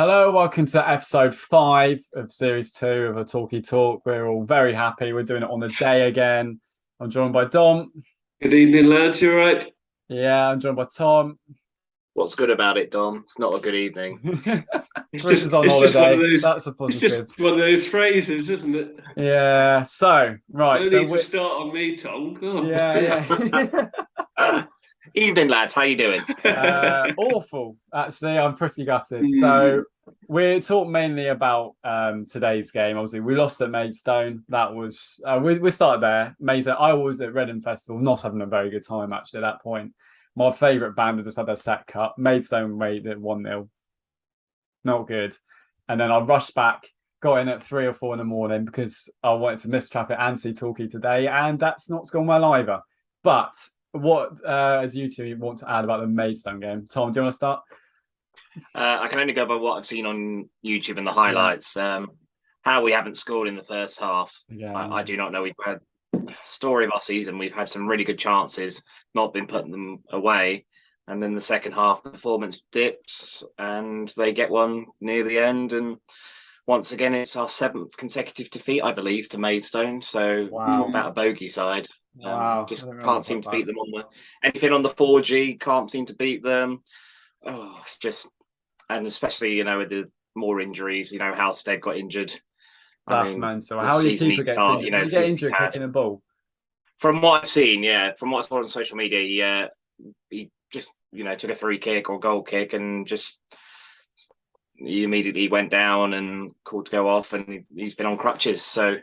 Hello, welcome to episode 5 of series 2 of a Talkie Talk. We're all very happy. We're doing it on the day again. I'm joined by Dom. Good evening, lads. You all right? Yeah, I'm joined by Tom. What's good about it, Dom? It's not a good evening. Chris is on holiday. That's a positive. It's just one of those phrases, isn't it? Yeah. So, right. No need to start on me, Tom. Oh. Yeah. Evening, lads. How you doing? Awful. Actually, I'm pretty gutted. So we're talking mainly about today's game. Obviously, we lost at Maidstone. That was we started there. Maidstone. I was at Reading Festival, not having a very good time actually at that point. My favourite band had just had their set cut. Maidstone made it 1-0. Not good. And then I rushed back, got in at 3 or 4 in the morning because I wanted to miss traffic and see Talkie today, and that's not gone well either. But what do you two want to add about the Maidstone game? Tom, do you want to start? I can only go by what I've seen on YouTube and the highlights. How we haven't scored in the first half, I do not know. We've had story of our season. We've had some really good chances, not been putting them away. And then the second half, the performance dips and they get one near the end. And once again, it's our 7th consecutive defeat, I believe, to Maidstone. So talk about a bogey side. Just can't seem to beat them on anything on the 4G. Can't seem to beat them. Oh, it's just, and especially with the more injuries. Halstead got injured. That's mental. How do you keep against injury? Did he get injured kicking a ball? From what I've seen, from what I saw on social media, he just took a free kick or goal kick and just he immediately went down and called to go off, and he's been on crutches. So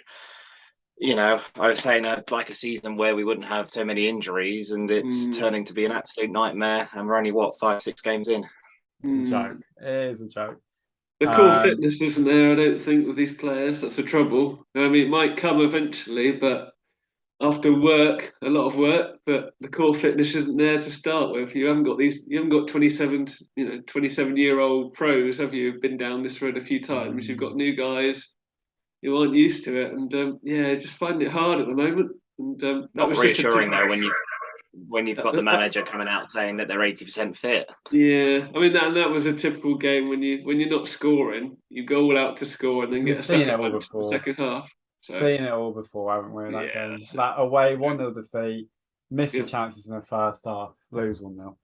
I was saying I'd like a season where we wouldn't have so many injuries, and it's turning to be an absolute nightmare. And we're only 5-6 games in. It's a joke. It is a joke. The core fitness isn't there, I don't think, with these players. That's the trouble. I mean, it might come eventually, but after work, a lot of work, but the core fitness isn't there to start with. You haven't got 27-year-old pros, have you? Been down this road a few times. You've got new guys who aren't used to it, and just finding it hard at the moment. And that was reassuring though when you've got the manager coming out saying that they're 80% fit. Yeah, I mean that was a typical game when you're not scoring, you go all out to score and then get a second punch in the second half. Seen it all before, haven't we? That game, that away 1-0 defeat, miss the chances in the first half, lose 1-0.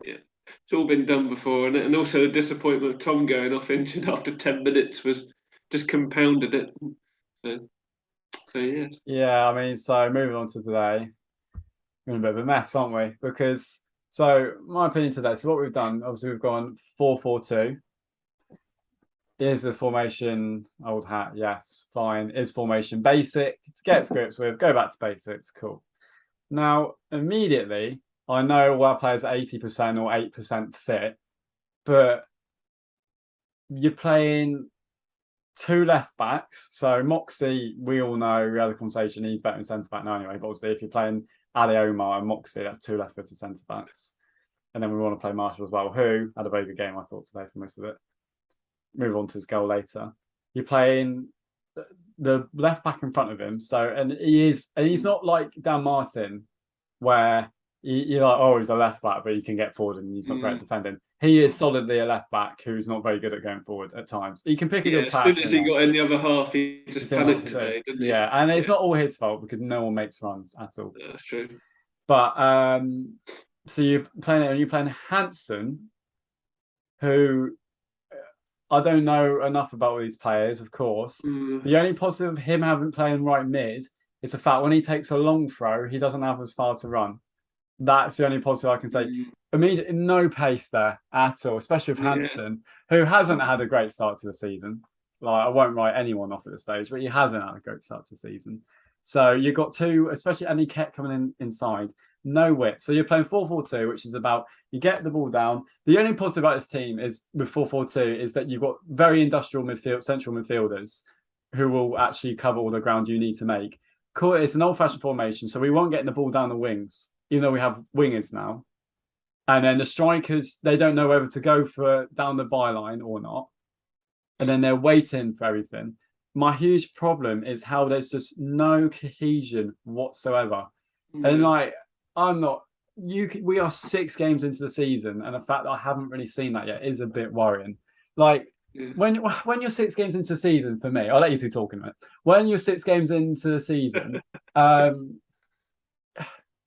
Yeah, it's all been done before, and also the disappointment of Tom going off injured after 10 minutes was just compounded it. So yeah. Yeah, I mean, so moving on to today, we're in a bit of a mess, aren't we? Because my opinion today. So what we've done, obviously, we've gone 4-4-2. Is the formation old hat? Yes, fine. Is formation basic? To get to grips with, go back to basics. Cool. Now, immediately, I know our players are 80% or 8% fit, but you're playing 2 left backs. So Moxie, we all know, we had a conversation, he's better than centre back now anyway. But obviously, if you're playing Ali Omar and Moxie, that's 2 left-footed centre backs. And then we want to play Marshall as well, who had a very good game, I thought, today for most of it. Move on to his goal later. You're playing the left back in front of him, and he's not like Dan Martin, where you're like, oh, he's a left back, but he can get forward and he's not great at defending. He is solidly a left back who's not very good at going forward at times. He can pick a good pass. As soon as he got in the other half, he just panicked today, didn't he? Yeah, and it's not all his fault because no one makes runs at all. Yeah, that's true. But so you're playing Hansen, who I don't know enough about these players, of course. The only positive of him having playing right mid is the fact when he takes a long throw, he doesn't have as far to run. That's the only positive I can say. Immediately, no pace there at all, especially with Hansen, who hasn't had a great start to the season. Like, I won't write anyone off at this stage, but he hasn't had a great start to the season. So you've got 2, especially, and he kept coming inside. No width. So you're playing 4-4-2, which is about you get the ball down. The only positive about this team is with 4-4-2 is that you've got very industrial central midfielders who will actually cover all the ground you need to make. Cool. It's an old-fashioned formation, so we won't get the ball down the wings, even though we have wingers now. And then the strikers, they don't know whether to go for down the byline or not. And then they're waiting for everything. My huge problem is how there's just no cohesion whatsoever. And we are 6 games into the season, and the fact that I haven't really seen that yet is a bit worrying. Like, when you're 6 games into the season, for me, I'll let you two talk in a minute. When you're 6 games into the season, I'm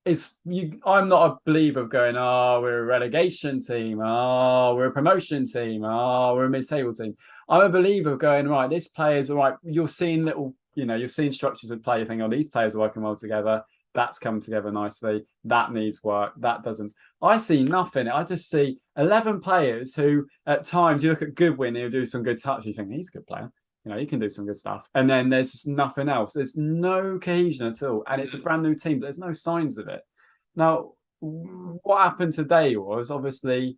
not a believer of going, oh, we're a relegation team, oh, we're a promotion team, oh, we're a mid-table team. I'm a believer of going, right, this player's all right. You're seeing you're seeing structures of play. You think, oh, these players are working well together. That's come together nicely. That needs work. That doesn't. I see nothing. I just see 11 players who, at times, you look at Goodwin, he'll do some good touch. You think he's a good player. He can do some good stuff. And then there's just nothing else. There's no cohesion at all. And it's a brand new team, but there's no signs of it. Now, what happened today was obviously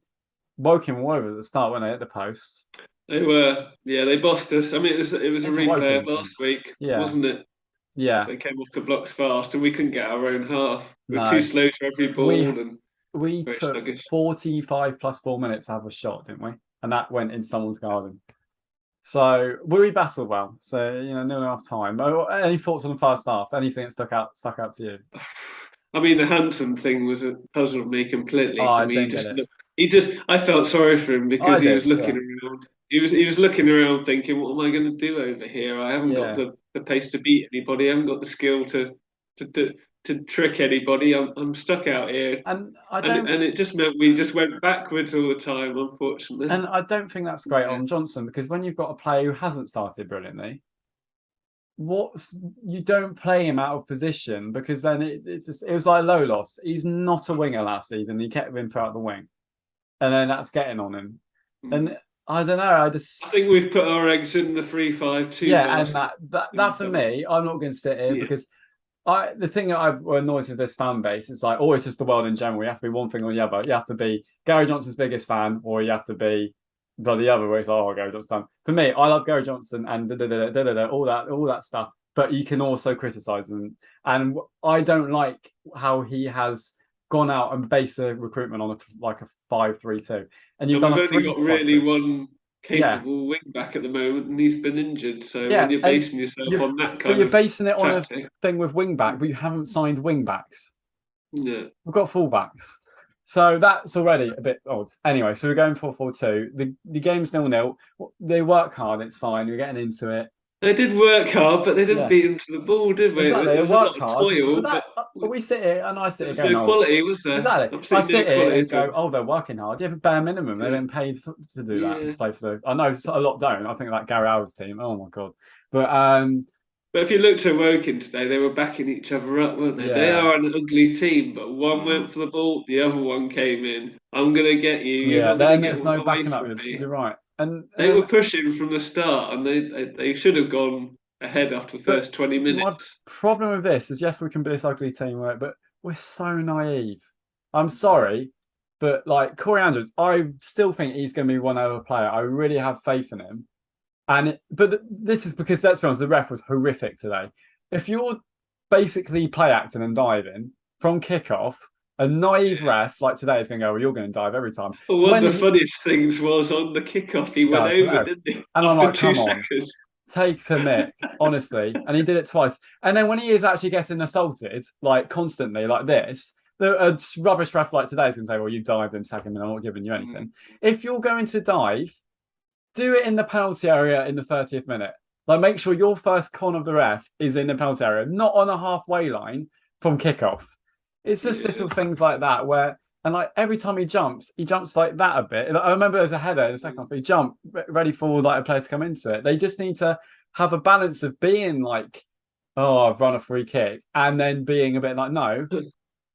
Woking were over at the start when they hit the post. They were, they bossed us. I mean, it was a replay of last week, wasn't it? Yeah. They came off the blocks fast and we couldn't get our own half. We're too slow to every ball. We took sluggish. 45 plus 4 minutes to have a shot, didn't we? And that went in someone's garden. So we battled well. So, no enough time. Any thoughts on the first half? Anything that stuck out to you? I mean, the Hansen thing puzzled me completely. Oh, I didn't get it. I felt sorry for him because he was looking around. He was looking around thinking, what am I going to do over here? I haven't got the pace to beat anybody. I haven't got the skill to trick anybody. I'm stuck out here. And it just meant we just went backwards all the time, unfortunately. And I don't think that's great on Johnson, because when you've got a player who hasn't started brilliantly, you don't play him out of position, because then it was like low loss. He's not a winger last season. He kept him put out the wing, and then that's getting on him. And I don't know. I think we've put our eggs in the 3-5-2. Yeah, and that for me, I'm not going to sit here because the thing that I've annoyed with this fan base is like, it's just the world in general. You have to be one thing or the other. You have to be Gary Johnson's biggest fan, or you have to be the other way. It's Gary Johnson. For me, I love Gary Johnson and all that stuff. But you can also criticize him, and I don't like how he has gone out and based the recruitment on a 5-3-2. And we've only got really one capable wing back at the moment, and he's been injured. So when you're basing yourself on that kind of, you're basing it on a thing with wing back, but you haven't signed wing backs. Yeah, we've got fullbacks, so that's already a bit odd. Anyway, so we're going 4-4-2. The game's 0-0. They work hard. It's fine. We're getting into it. They did work hard, but they didn't beat into the ball, did we? Exactly. They worked hard. Toil, but we sit here and I sit here going, no quality, was there? Exactly. I sit here and go, they're working hard. Yeah, but bare minimum, they've been paid to do that, to play for I know a lot don't. I think like Gary Howar's team. Oh my god. But if you looked at Woking today, they were backing each other up, weren't they? Yeah. They are an ugly team, but one went for the ball, the other one came in. I'm going to get you. Yeah, then there's no backing up. You're right. And they were pushing from the start, and they should have gone ahead after the first 20 minutes. My problem with this is, yes, we can be this ugly teamwork, but we're so naive. I'm sorry, but like Corey Andrews, I still think he's going to be one other player. I really have faith in him. But this is because, let's be honest, the ref was horrific today. If you're basically play acting and diving from kickoff, a naive ref like today is going to go, well, you're going to dive every time. Well, so one of the funniest things was on the kickoff, he went over, didn't he? And I'm like, come on, take to Mick, honestly. And he did it twice. And then when he is actually getting assaulted, like constantly, like this, a rubbish ref like today is going to say, well, you dived in second, and I'm not giving you anything. If you're going to dive, do it in the penalty area in the 30th minute. Like, make sure your first con of the ref is in the penalty area, not on a halfway line from kickoff. It's just little things like that where, and like every time he jumps like that a bit. I remember there's a header in the second half, he jumped ready for like a player to come into it. They just need to have a balance of being like, I've run a free kick, and then being a bit like, no,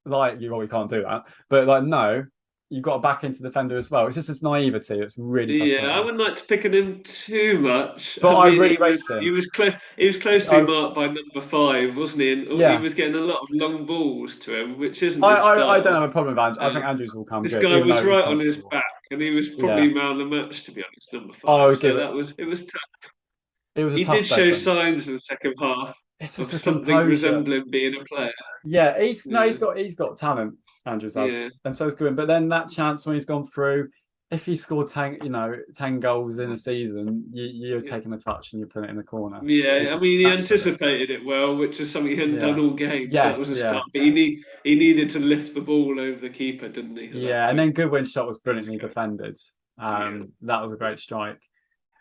like we can't do that, but like, no, you've got to back into the defender as well. It's just this naivety that's really frustrating. Yeah, I wouldn't like to pick on him too much. But I really rate him. He was closely marked by number 5, wasn't he? And he was getting a lot of long balls to him, which isn't his style. I don't have a problem with Andrews. I think Andrews will come this good. This guy was right on his back, and he was probably man of the match, to be honest, number 5. It was tough. He did show signs in the second half of something resembling being a player. Yeah, he's got talent, Andrews has, and so is good. But then that chance when he's gone through, if he scored 10 goals in a season, you're taking a touch and you're putting it in the corner. Yeah, I mean, he anticipated it well, which is something he hadn't done all game. So that was a start. But he needed to lift the ball over the keeper, didn't he? Yeah, and then Goodwin's shot was brilliantly defended. That was a great strike.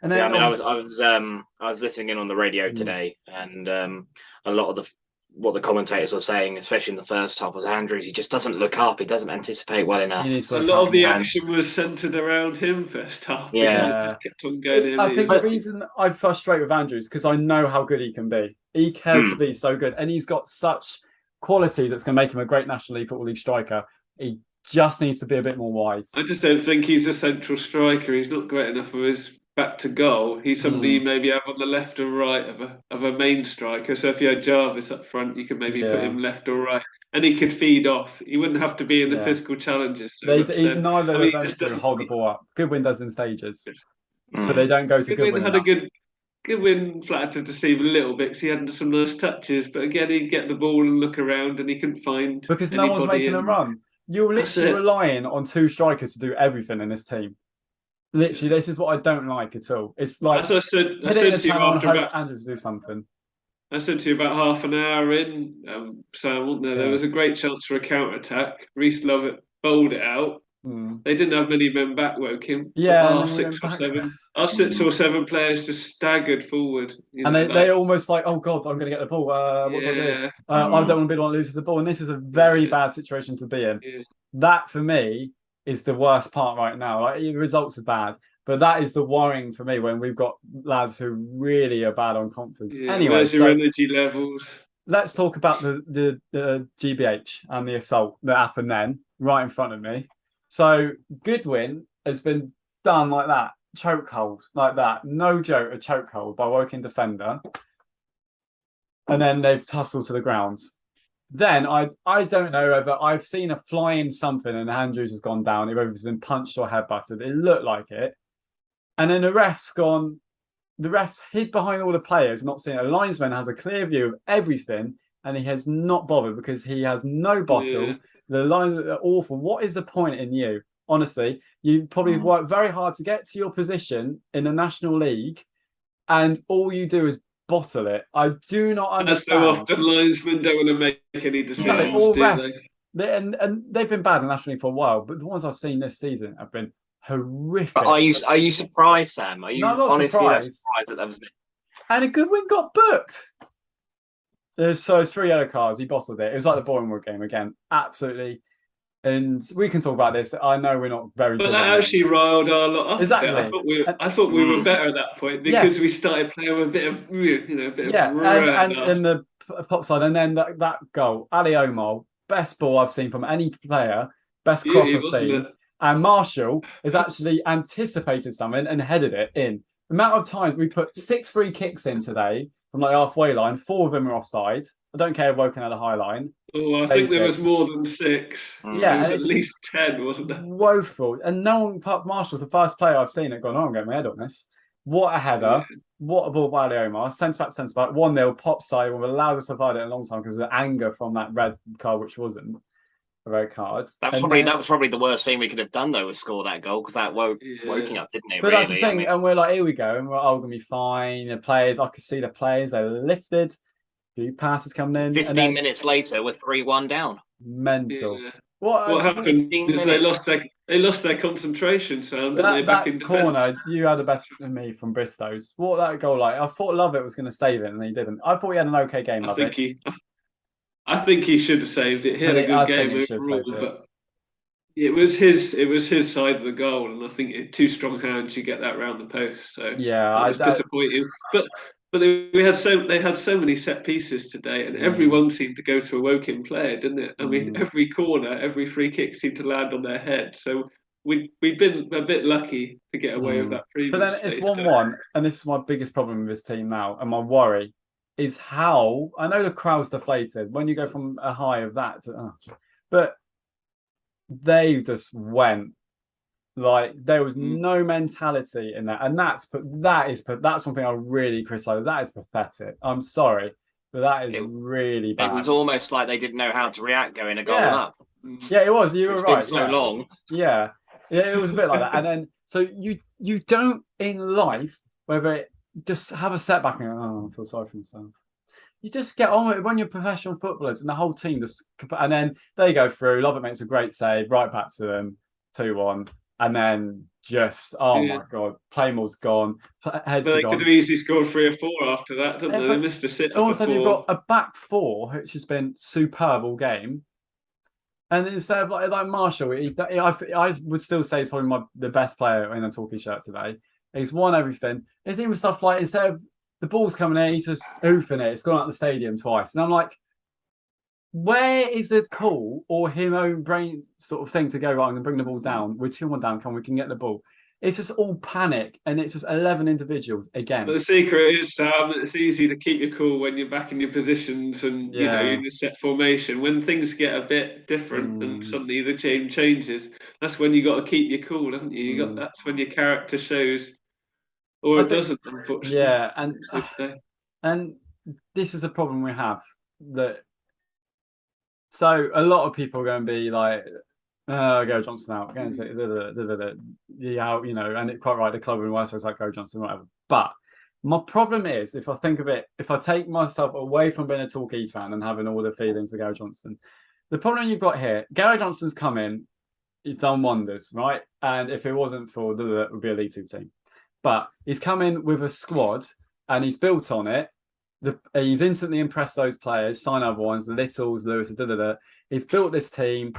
And then I was listening in on the radio today, and a lot of what the commentators were saying, especially in the first half, was Andrews. He just doesn't look up. He doesn't anticipate well enough. A lot of the action was centered around him first half. Yeah, he just kept on going. I think the reason I frustrate with Andrews because I know how good he can be. He can be so good, and he's got such quality that's going to make him a great National League Football League striker. He just needs to be a bit more wise. I just don't think he's a central striker. He's not great enough for his back to goal. He's somebody you maybe have on the left or right of a main striker. So if you had Jarvis up front, you could maybe put him left or right, and he could feed off. He wouldn't have to be in the physical challenges. So neither of those two hold the ball up. Goodwin does in stages, but they don't go to Goodwin. Had a Goodwin flattered to deceive a little bit because he had some nice touches, but again he'd get the ball and look around and he couldn't find because no one's making a run. You're literally relying on two strikers to do everything in this team. Literally, this is what I don't like at all. It's like I said to you after about Andrews do something. I said to you about half an hour in, Sam, wasn't there? There was a great chance for a counter attack. Reece Lovett bowled it out. They didn't have many men back, Woking. Yeah, our 6 or 7 players just staggered forward. And they almost like, oh God, I'm going to get the ball. What do I do? I don't want to be the one who loses the ball. And this is a very bad situation to be in. Yeah. That, for me, is the worst part right now. Like, the results are bad. But that is the worrying for me when we've got lads who really are bad on confidence. Yeah, anyway, where's your energy levels? Let's talk about the GBH and the assault that happened then, right in front of me. So Goodwin has been done like that, chokehold like that, no joke, a chokehold by Woking defender, and then they've tussled to the ground. Then I don't know whether I've seen a flying something and Andrews has gone down, whether it's been punched or headbutted. It looked like it, and then the ref's gone. The ref's hid behind all the players, not seeing it. A linesman has a clear view of everything, and he has not bothered because he has no bottle. Yeah. The lines are awful. What is the point in you? Honestly, you probably work very hard to get to your position in the National League, and all you do is bottle it. I do not understand. So often linesmen don't want to make any decisions, all refs, and they've been bad in the National League for a while, but the ones I've seen this season have been horrific. But are you surprised, Sam? Are you honestly surprised that was? And a Goodwin got booked. So 3 yellow cards. He bottled it. It was like the Bournemouth game again. Absolutely. And we can talk about this. I know we're not very. But that actually riled our lot up. Exactly. I thought we were better at that point because we started playing with a bit of, and the pop side, and then that goal, Ali Omar, best ball I've seen from any player, best cross I've seen. And Marshall has actually anticipated something and headed it in. The amount of times we put 6 free kicks in today from like halfway line, 4 of them are offside. I don't care if Woking had a high line. Oh, I think there was more than 6. Yeah, it was at least 10, wasn't it? Woeful. And no one, apart from Marshall's the first player I've seen that gone, I'm getting my head on this. What a header. Yeah. What a ball by Ali Omar. Centre back. 1-0, pop side. We've allowed us to survive it in a long time because of the anger from that red card, which wasn't a red card. That was probably the worst thing we could have done, though, was score that goal because that woking up, didn't it? But that's the thing. And we're like, here we go. And we're all going to be fine. The players, I could see the players, they lifted. Few passes coming in. 15 minutes later, we're 3-1 down. Mental. Yeah. What happened is they lost their concentration. So that corner, you had the best than me from Bristow's. What that goal like? I thought Lovett was going to save it, and he didn't. I thought he had an okay game. I think he should have saved it. He had a good game overall, but it was his side of the goal, and I think 2 strong hands, you get that round the post. So yeah, it was disappointing. But they had so many set pieces today, and everyone seemed to go to a Woking player, didn't it? I mean, every corner, every free kick seemed to land on their head. So we've been a bit lucky to get away with that previously. But then it's 1-1, and this is my biggest problem with this team now, and my worry is how I know the crowd's deflated when you go from a high of that to, but they just went. Like there was no mentality in that, and that's something I really criticize. That is pathetic. I'm sorry, but that is really bad. It was almost like they didn't know how to react going a goal up. Yeah, it was. You were right. It's been so long. Yeah, it was a bit like that. And then so you don't in life whether it just have a setback and I feel sorry for myself. You just get on with it when you're professional footballers, and the whole team just and then they go through. Lovett makes a great save, right back to them, 2-1. and then just my god, play mode's gone, heads But are they gone. could have easily scored 3 or 4 after that, didn't they? They missed a sitter. All of a sudden, you've got a back four which has been superb all game. And instead of like Marshall, I would still say he's probably the best player in a Torquay shirt today. He's won everything. There's even stuff like instead of the ball's coming in, he's just hoofing it. It's gone out the stadium twice, and I'm like, where is the call or him own brain sort of thing to go right? I'm gonna bring the ball down. We're 2-1 down. We can get the ball. It's just all panic, and it's just 11 individuals again. But the secret is, Sam, it's easy to keep your cool when you're back in your positions and you know you're in a set formation. When things get a bit different and suddenly the game changes, that's when you got to keep your cool, haven't you? That's when your character shows, or it doesn't, unfortunately. Yeah, and this is a problem we have that. So a lot of people are going to be like, go Johnson out, go out, you know, and it's quite right. The club in West was like, go Johnson, whatever. But my problem is, if I think of it, if I take myself away from being a Torquay fan and having all the feelings for Gary Johnson, the problem you've got here, Gary Johnson's come in, he's done wonders, right? And if it wasn't for it would be a League Two team. But he's come in with a squad and he's built on it. He's instantly impressed those players, sign other ones, the Littles, Lewis, He's built this team.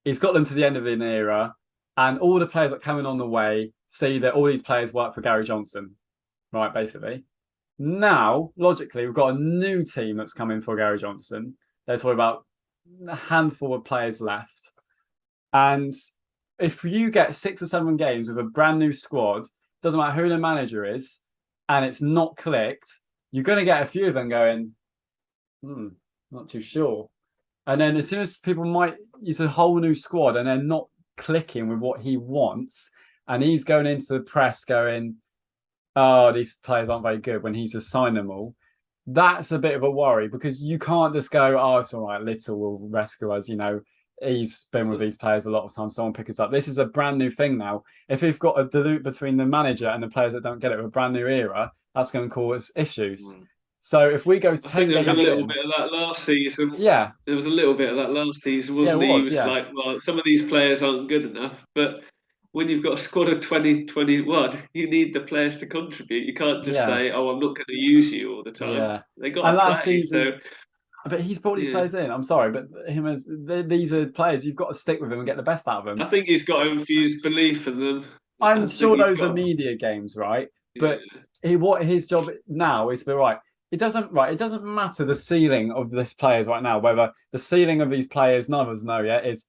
He's got them to the end of an era. And all the players that are coming on the way see that all these players work for Gary Johnson, right, basically. Now, logically, we've got a new team that's coming for Gary Johnson. There's probably about a handful of players left. And if you get 6 or 7 games with a brand new squad, doesn't matter who the manager is, and it's not clicked, you're going to get a few of them going, not too sure. And then as soon as people might use a whole new squad and they're not clicking with what he wants, and he's going into the press going, oh, these players aren't very good when he's just signed them all, that's a bit of a worry because you can't just go, oh, it's all right, Little will rescue us, you know. He's been with these players a lot of times. Someone pick us up. This is a brand new thing now. If we've got a dilute between the manager and the players that don't get it with a brand new era, that's going to cause issues. So if we go 10 games, there was a little bit of that last season. Yeah, there was a little bit of that last season, wasn't it? He was like, well, some of these players aren't good enough, but when you've got a squad of 2021, you need the players to contribute. You can't just say, "Oh, I'm not going to use you all the time." Yeah, they got to play. Season, but he's brought these players in. I'm sorry, but these are players. You've got to stick with them and get the best out of them. I think he's got infused belief in them. I'm sure those are media games, right? But what his job now is to be right. It doesn't matter the ceiling of this players right now. Whether the ceiling of these players, none of us know yet, is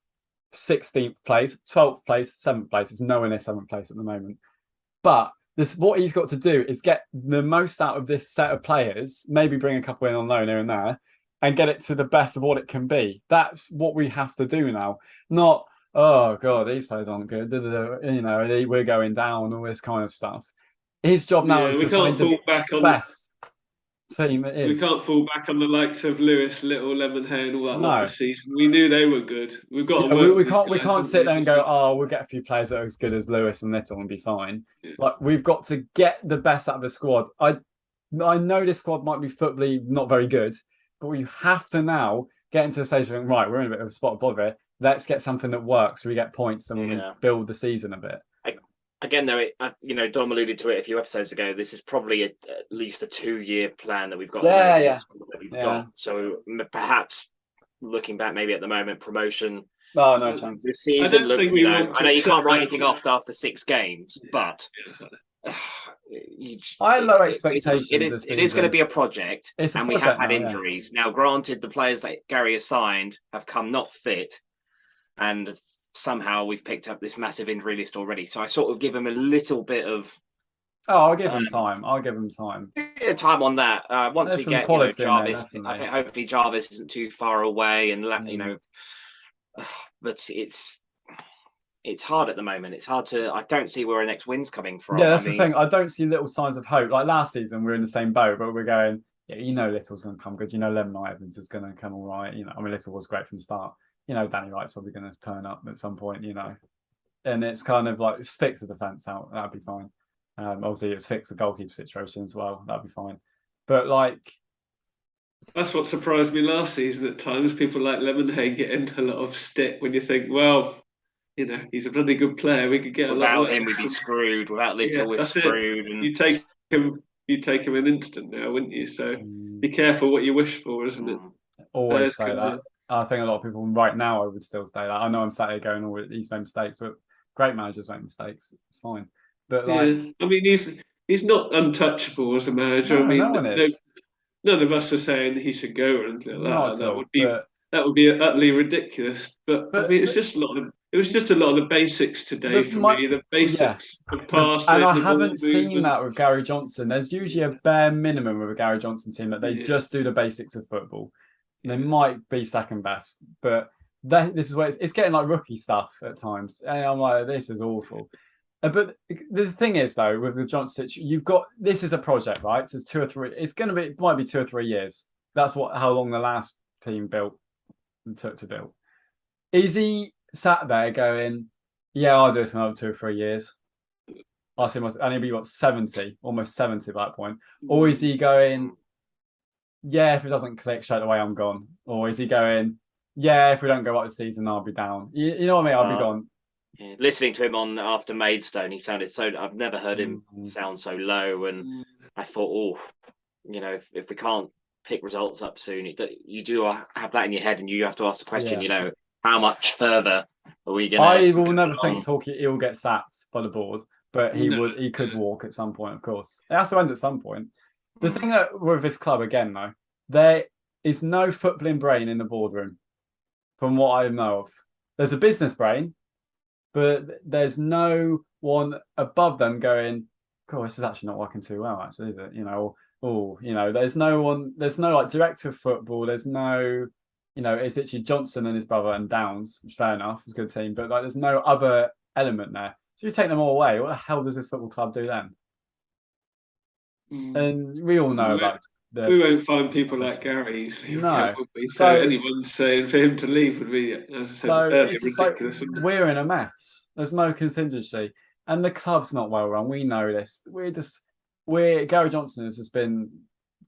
16th place, 12th place, 7th place. It's nowhere near 7th place at the moment. But what he's got to do is get the most out of this set of players, maybe bring a couple in on loan here and there, and get it to the best of what it can be. That's what we have to do now. Not, oh, God, these players aren't good. You know, we're going down, all this kind of stuff. His job now is to find the best team it is. We can't fall back on the likes of Lewis, Little, Lemonhead, and all that lot this season. We knew they were good. We've got to work. We can't sit there and go, oh, we'll get a few players that are as good as Lewis and Little and be fine. Like we've got to get the best out of the squad. I know this squad might be footballly not very good, but we have to now get into the stage of right, we're in a bit of a spot above it. Let's get something that works. We get points and we build the season a bit. Again, though, Dom alluded to it a few episodes ago. This is probably at least a 2-year plan that we've got. Got. So perhaps looking back, maybe at the moment, promotion. Oh, no chance. This season, I know you can't write anything off after 6 games, but I had low expectations. It is going to be a project, and we have had injuries. Now, granted, the players that Gary has signed have come not fit, and somehow we've picked up this massive injury list already. So I sort of give him a little bit of. Oh, I'll give him time. Time on that. Once we get Jarvis, I think hopefully Jarvis isn't too far away, and but it's hard at the moment. It's hard to. I don't see where our next win's coming from. Yeah, that's the thing. I don't see little signs of hope. Like last season, we're in the same boat, but we're going. Yeah, Little's going to come good. Lemon Evans is going to come all right. Little was great from the start. Danny Wright's probably going to turn up at some point, and it's kind of like fix the defence out. That'd be fine. Obviously, it's fix the goalkeeper situation as well. That'd be fine. But that's what surprised me last season at times. People like Lemonhead getting a lot of stick when you think, well, you know, he's a bloody good player. We could get without a lot him, we'd be screwed. Without Little, we're that's screwed. it. And You take him an instant now, wouldn't you? So be careful what you wish for, isn't it? Always say that. I think a lot of people right now I would still say that. I know I'm sat here going, "Oh, he's made mistakes," but great managers make mistakes. It's fine. But like, I mean, he's not untouchable as a manager. no, I mean, no one is. none of us are saying he should go or anything like Not that. at all. That would be utterly ridiculous. But I mean, it's just a lot of it was just a lot of the basics today for me. The basics of passing. And I haven't seen that with Gary Johnson. There's usually a bare minimum with a Gary Johnson team that they just do the basics of football. They might be second best, but this is where it's getting like rookie stuff at times. And I'm like, this is awful. But the thing is, though, with the Johnson, you've got this is a project, right? So it's 2 or 3. It's going to be, it might be 2 or 3 years. That's how long the last team took to build. Is he sat there going, "Yeah, I'll do this for another 2 or 3 years"? I see, and he'll be what 70, almost 70 at that point. Or is he going, "Yeah, if it doesn't click straight away, I'm gone"? Or is he going, "Yeah, if we don't go up the season, I'll be down"? You know what I mean? I'll be gone. Yeah. Listening to him on after Maidstone, he sounded so. I've never heard him sound so low, and I thought, oh, you know, if we can't pick results up soon, you do have that in your head, and you have to ask the question, you know, how much further are we going to? I will never think he'll get sacked by the board, but he could walk at some point, of course. It has to end at some point. The thing that with this club again, though, there is no footballing brain in the boardroom, from what I know of. There's a business brain, but there's no one above them going, "God, this is actually not working too well, actually, is it?" You know, there's no one, there's no like director of football, there's no, it's literally Johnson and his brother and Downs, which fair enough, it's a good team, but like there's no other element there. So you take them all away, what the hell does this football club do then? And we all know about we won't find people like Gary easily. No. So anyone saying for him to leave would be, as I said, it's just ridiculous. Like, we're in a mess. There's no contingency. And the club's not well run. We know this. Gary Johnson has just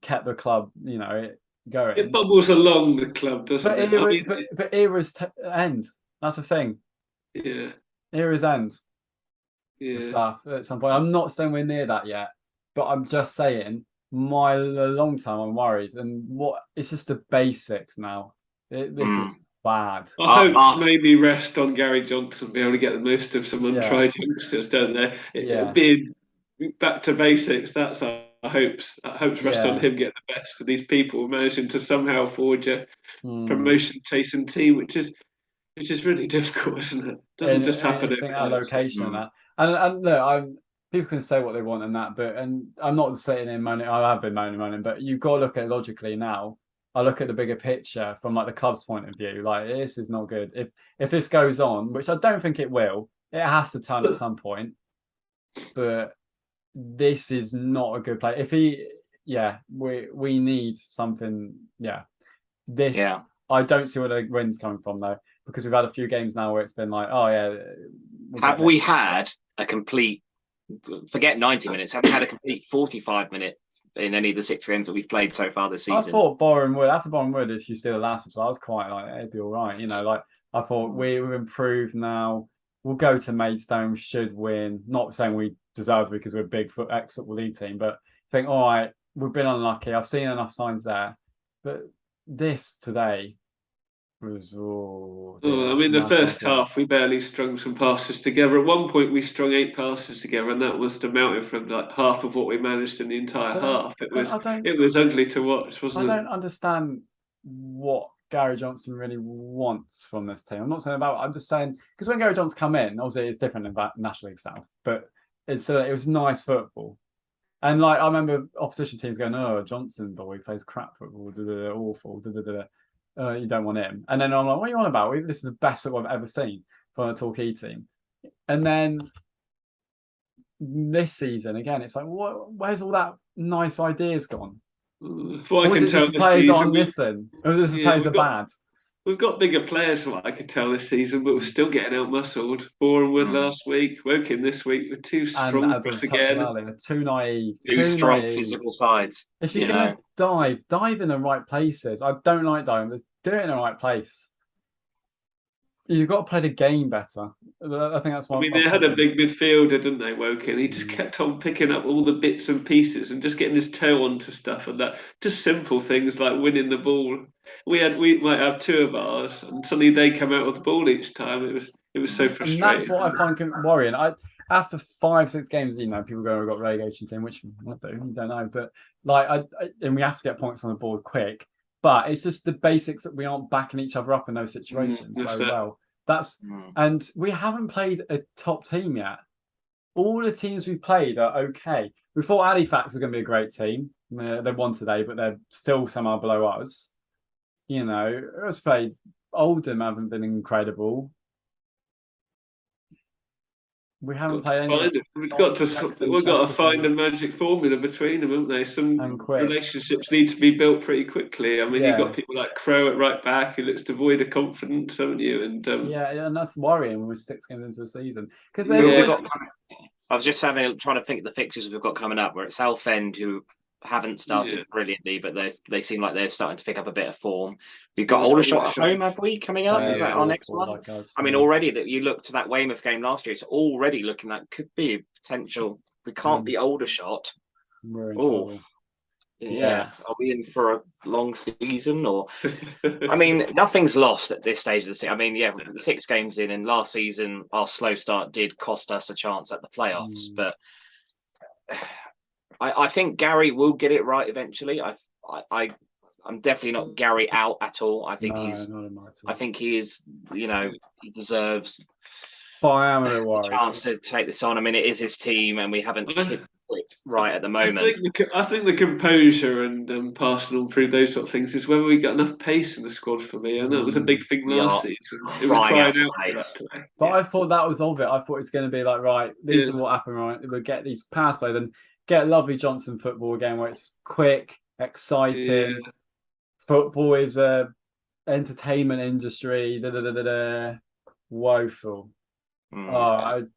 kept the club, going. It bubbles along the club, doesn't it? But eras end. That's the thing. Yeah. Eras end. Yeah. Stuff at some point. I'm not saying we're near that yet, but I'm just saying, a long time I'm worried. And it's just the basics now. This is bad. I hope maybe rest on Gary Johnson, be able to get the most of some untried youngsters, don't they? Being back to basics, that's our hopes. Our hopes rest on him getting the best of these people, managing to somehow forge a promotion chasing team, which is really difficult, isn't it? Doesn't just happen. I think our location and that. And look, people can say what they want and that, and I'm not sitting in moaning. I have been moaning, but you've got to look at it logically now. I look at the bigger picture from like the club's point of view. Like, this is not good. If this goes on, which I don't think it will, it has to turn at some point. But this is not a good play. We need something. I don't see where the win's coming from though, because we've had a few games now where it's been like, oh yeah. Have we had a complete? Forget 90 minutes. Have we had a complete 45 minutes in any of the 6 games that we've played so far this season? I thought after Boreham Wood, if you steal the last episode, I was quite like, it'd be all right. I thought we've improved now. We'll go to Maidstone, we should win. Not saying we deserve it because we're a big ex-Football League team, but think, all right, we've been unlucky. I've seen enough signs there. But this today was the first half we barely strung some passes together. At one point we strung 8 passes together, and that was amounted from like half of what we managed in the entire half. It was ugly to watch, wasn't it? I don't understand what Gary Johnson really wants from this team. I'm not saying I'm just saying, because when Gary Johnson come in, obviously it's different in National League South, but it was nice football. And like I remember opposition teams going, "Oh, Johnson boy plays crap football, awful, you don't want him." And then I'm like, "What are you on about? This is the best football I've ever seen from a Torquay team." And then this season again, it's like, where's all that nice ideas gone? What I can tell this players season, aren't missing. Or was it players are bad? We've got bigger players, from what I could tell this season, but we're still getting out muscled. Boreham Wood last week, Woking this week. We're too strong for us again. Too naive. Too strong physical sides. If you're going to dive in the right places. I don't like diving, but do it in the right place. You've got to play the game better. I think that's one. I mean, they had a big midfielder, didn't they, Woking? He just kept on picking up all the bits and pieces and just getting his toe onto stuff and that. Just simple things like winning the ball. We might have two of ours, and suddenly they come out with the ball each time. It was so frustrating. And that's what I find worrying. After 5-6 games, people go, "We've got relegation team," which I do. You don't know, but and we have to get points on the board quick. But it's just the basics that we aren't backing each other up in those situations very well. And we haven't played a top team yet. All the teams we've played are okay. We thought Halifax was going to be a great team. They won today, but they're still somehow below us. Let's play. Oldham haven't been incredible. We haven't played any. We've got to find a magic formula between them, haven't they? Some relationships need to be built pretty quickly. I mean, you've got people like Crow at right back who looks devoid of confidence, haven't you? And and that's worrying when we're 6 games into the season because I was just trying to think of the fixtures we've got coming up. We're at Southend, who haven't started brilliantly, but they seem like they're starting to pick up a bit of form. We've got Aldershot at home, have we, coming up? Is that our next one? I mean, already that you look to that Weymouth game last year, it's already looking like could be a potential. We can't be Aldershot. Oh, yeah. Are we in for a long season? Or I mean, nothing's lost at this stage of the season. I mean, the 6 games in, and last season our slow start did cost us a chance at the playoffs, but I think Gary will get it right eventually. I'm definitely not Gary out at all. I think I think he is. He deserves. But I am a bit worried. A chance to take this on. I mean, it is his team, and we haven't clicked right at the moment. I think the composure and passing on through those sort of things is whether we got enough pace in the squad for me. I know it was a big thing last season. It was crying out pace. But I thought that was of it. I thought it's going to be like, right, these are what happened, right? We'll get these pass play, then get lovely Johnson football again, where it's quick, exciting. Football is a entertainment industry. Woeful.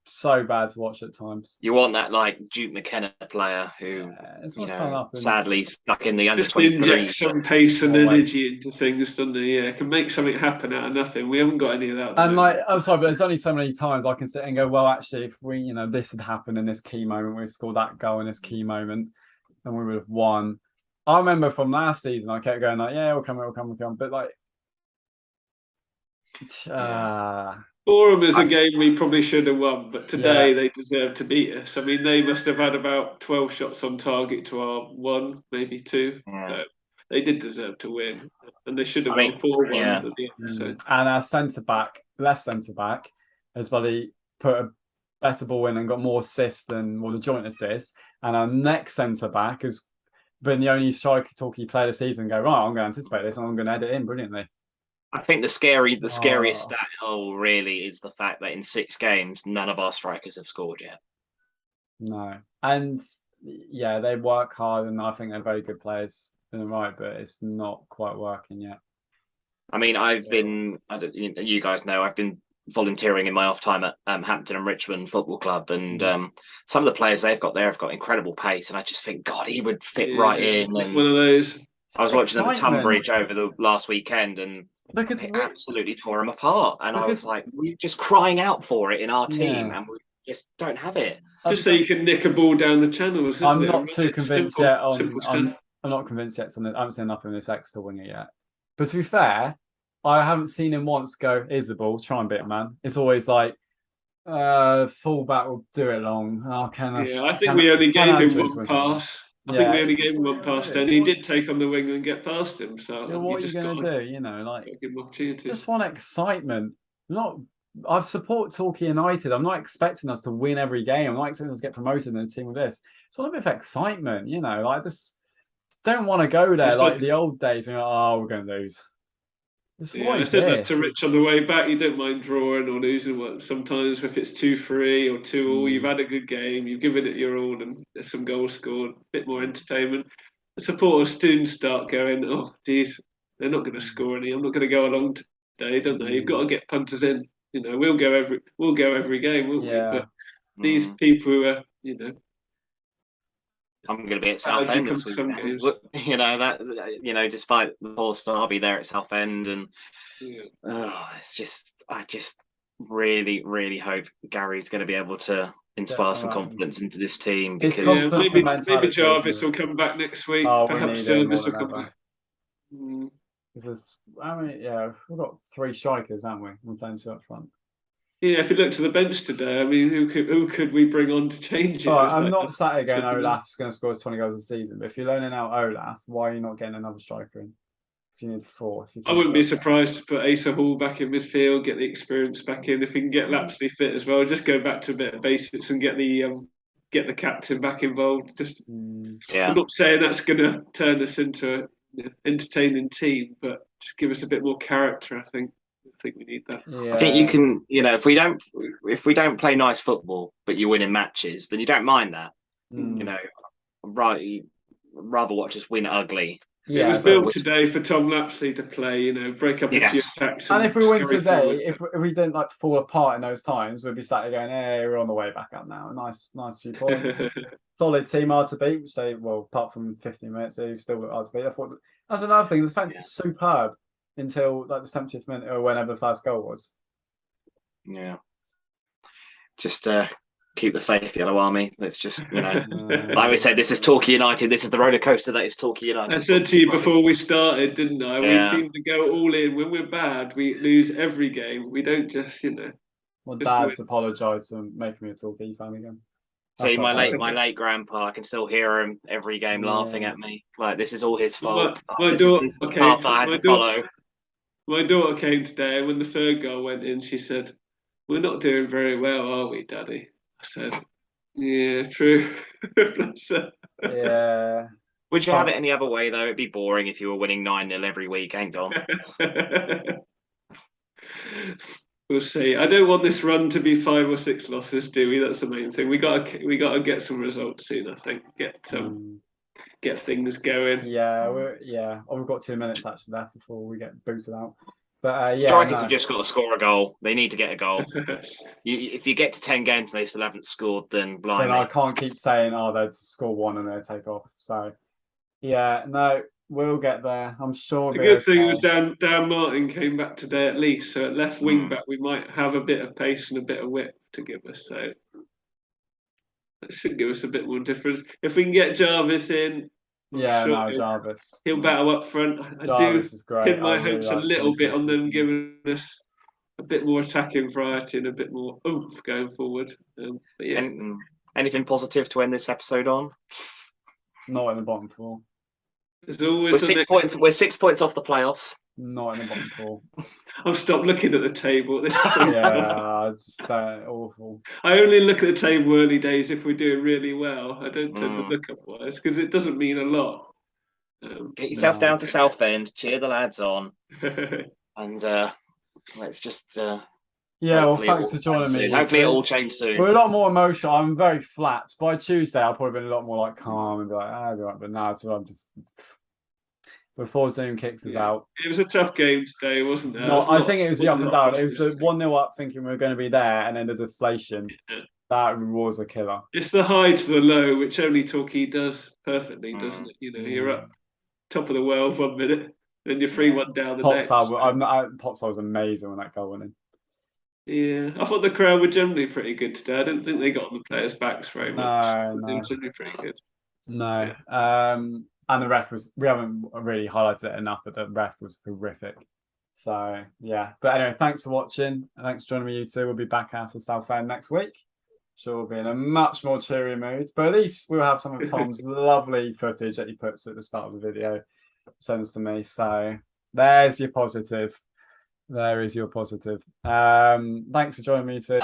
So bad to watch at times. You want that like Duke McKenna player who, sadly stuck in the under 23. Just inject some pace and energy into things, doesn't he? Yeah, can make something happen out of nothing. We haven't got any of that. And I'm sorry, but there's only so many times I can sit and go, well, actually, if we, this had happened in this key moment, we scored that goal in this key moment, and we would have won. I remember from last season, I kept going like, yeah, we'll come, but like. Forum is a game we probably should have won, but today they deserve to beat us. I mean, they must have had about 12 shots on target to our 1, maybe 2. Yeah. So they did deserve to win, and they should have won 4-1 at the end. So. And our left centre back, has bloody put a better ball in and got more assists than the joint assists. And our next centre back has been the only striker talky player this season. And go, right, I'm going to anticipate this and I'm going to edit in brilliantly. I think the scariest stat really is the fact that in 6 games, none of our strikers have scored yet. No. And they work hard and I think they're very good players in the right, but it's not quite working yet. I mean, you guys know, I've been volunteering in my off time at Hampton and Richmond Football Club, and some of the players they've got there have got incredible pace, and I just think, God, he would fit right in. And one of those. I was watching them at Tunbridge over the last weekend, and they absolutely tore him apart. And I was like, we're just crying out for it in our team, and we just don't have it. Just so you can nick a ball down the channels. I'm not too convinced yet. I'm not convinced yet. I haven't seen enough of this Exeter winger yet. But to be fair, I haven't seen him once go, here's the ball, try and bit it, man. It's always like, fullback will do it long. I think we only gave him one pass. I think we only gave him one pass, and he did take on the wing and get past him. So what are you going to do? Just want excitement. I support Torquay United. I'm not expecting us to win every game. I'm not expecting us to get promoted in a team with this. It's all a bit of excitement, like this. Don't want to go there like the old days when we're going to lose. I said that to Rich on the way back. You don't mind drawing or losing. Sometimes if it's 2-3 or 2-2, you've had a good game, you've given it your all, and there's some goals scored, a bit more entertainment. The supporters soon start going, oh, geez, they're not going to score any. I'm not going to go along today, don't they? You've got to get punters in. We'll go every game, won't we? But these people who are, I'm going to be at Southend this weekend. Despite the poor start, I'll be there at Southend, and I just really, really hope Gary's going to be able to inspire some confidence into this team, because maybe Jarvis will come back next week. Perhaps Jarvis will come back. Because we've got 3 strikers, haven't we? We're playing 2 up front. Yeah, if you look to the bench today, I mean, who could we bring on to change it? I'm not sat here going Olaf's going to score 20 goals a season, but if you're loaning out Olaf, why are you not getting another striker in? Because you need 4. I wouldn't be surprised to put Asa Hall back in midfield, get the experience back in. If we can get Lapsley fit as well, just go back to a bit of basics and get the captain back involved. I'm not saying that's going to turn us into an entertaining team, but just give us a bit more character. I think we need that. I think you can, if we don't play nice football, but you're winning matches, then you don't mind that. Rather watch us win ugly. It was built today for Tom Lapsley to play, break up a few attacks. And if we win today, if we didn't fall apart in those times, we'd be sat there going, "Hey, we're on the way back up now. Nice few points. Solid team, hard to beat." Which apart from 15 minutes, they still look hard to beat. I thought that's another thing. The defense is superb until the 70th minute or whenever the first goal was. Yeah. Just keep the faith, Yellow Army. Let's just, like we said, this is Torquay United. This is the roller coaster that is Torquay United. I said to you before we started, didn't I? We seem to go all in. When we're bad, we lose every game. We don't just, Well, Dad's apologised for making me a Torquay fan again. See, my late grandpa, I can still hear him every game laughing at me. Like, this is all his fault. My daughter came today, and when the 3rd goal went in, she said, "We're not doing very well, are we, Daddy?" I said, "Yeah, true." Yeah. Would you have it any other way, though? It'd be boring if you were winning 9-0 every week, ain't Dom? We'll see. I don't want this run to be 5 or 6 losses, do we? That's the main thing. We got to get some results soon. I think get things going. We've got 2 minutes actually left before we get booted out. But strikers have just got to score a goal. They need to get a goal. If you get to 10 games and they still haven't scored, then blimey. Then I can't keep saying, they'd score 1 and they'd take off. So we'll get there. I'm sure. The good thing was Dan Martin came back today at least. So at left wing back, we might have a bit of pace and a bit of width to give us. So that should give us a bit more difference. If we can get Jarvis in. Jarvis. He'll battle up front. I do pin my hopes a little bit on them giving us a bit more attacking variety and a bit more oomph going forward. Anything positive to end this episode on? Not in the bottom 4. There's always we're 6 points off the playoffs. Not in the bottom 4. I've stopped looking at the table at this point. Just awful. I only look at the table early days if we're doing really well. I don't tend to look upwards because it doesn't mean a lot. Get yourself down to Southend, cheer the lads on, and let's just. Thanks for joining me. Hopefully, it all change soon. We're a lot more emotional. I'm very flat. By Tuesday, I'll probably be a lot more calm and be like, but now I'm just. Before Zoom kicks us out. It was a tough game today, wasn't it? No, I think it was the up and down. It was the 1-0 up thinking we were going to be there, and then the deflation. Yeah. That was a killer. It's the high to the low, which only Torquay does perfectly, doesn't it? You're up top of the world 1 minute, then you're 3-1 down the next. Popstar was amazing when that goal went in. Yeah, I thought the crowd were generally pretty good today. I didn't think they got on the players' backs very much. No. They were generally pretty good. No. Yeah. And the ref we haven't really highlighted it enough, but the ref was horrific. So, yeah. But anyway, thanks for watching. And thanks for joining me, you two. We'll be back after Southend next week. Sure, we'll be in a much more cheery mood. But at least we'll have some of Tom's lovely footage that he puts at the start of the video, sends to me. So, there's your positive. There is your positive. Thanks for joining me, too.